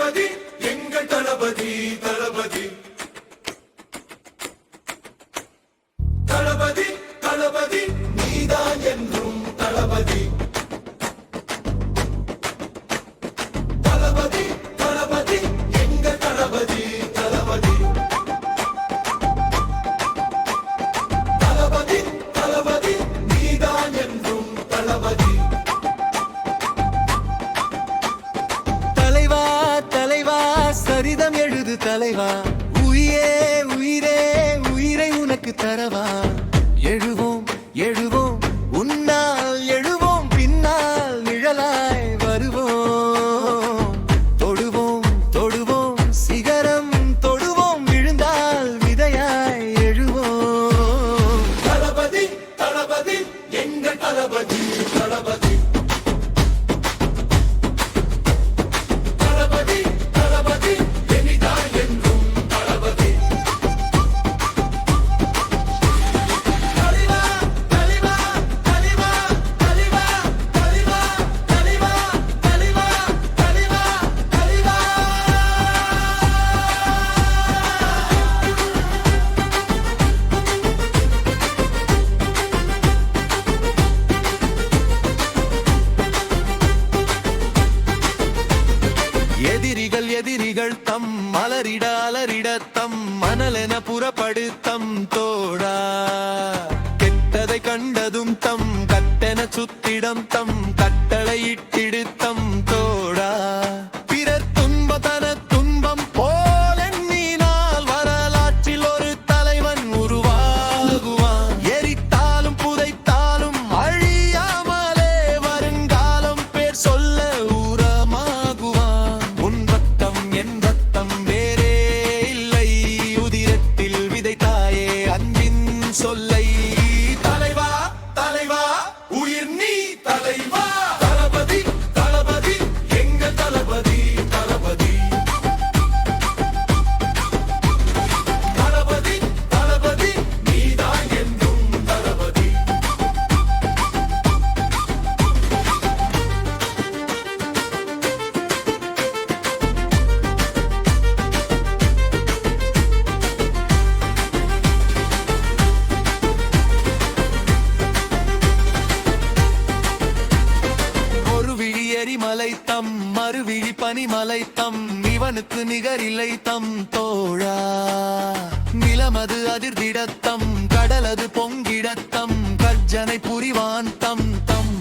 தளபதி எங்கள் தளபதி தளபதி தளபதி தளபதி நீதான் என்றும் தளபதி தளபதி தளபதி எங்கள் தளபதி தளபதி தளபதி தளபதி நீதான் என்றும் தளபதி தலைவா தலைவா சரிதம் எழுது தலைவா உயிரே உயிரே உயிரை உனக்கு தரவா எழுவோம் எழுவோம் உன்னால் எழுவோம் பின்னால் நிழலாய் வருவோம் தொடுவோம் தொடுவோம் சிகரம் தொடுவோம் விழுந்தால் விதையாய் எழுவோம் தளபதி தளபதி எங்கள் தளபதி தளபதி தளபதி தளபதி எனிதான் என்றும் தளபதி தலைவா தலைவா தலைவா தலைவா தலைவா தலைவா தலைவா தலைவா தலைவா எதிரிகள் எதிரிகள் தம் மலரிட அலரிட தம் மணலென புறப்படுத்தம் தோடா கெட்டதை கண்டதும் தம் கட்டென சுத்திடம் தம் கட்டளை இட்டிடுத்தம் தோடா பிறர் துன்ப தன துன்பம் போலெண்ணினால் வரலாற்றில் ஒரு தலைவன் உருவாகுவான் எரித்தாலும் புதைத்தாலும் அழியாமலே வருங்காலம் பேர் சொல்ல ஊரமாகுவான் உன் ரத்தம் என் ரத்தம் வேறே இல்லை உதிரத்தில் விதைத்தாயே அன்பின் சொல்லை தலைவா தலைவா உயிர் நீ தலைவா தளபதி தளபதி எங்கள் தளபதி தளபதி தளபதி தளபதி நீதான் என்றும் தளபதி ஒரு விழி எரிமலை தம் மறுவிழி பனிமலை தம் இவனுக்கு நிகரில்லை தம் தோழா நிலமது அதிர்ந்திடத்தம் கடலது பொங்கிடத்தம் கர்ஜனை புரிவான் தம் தம்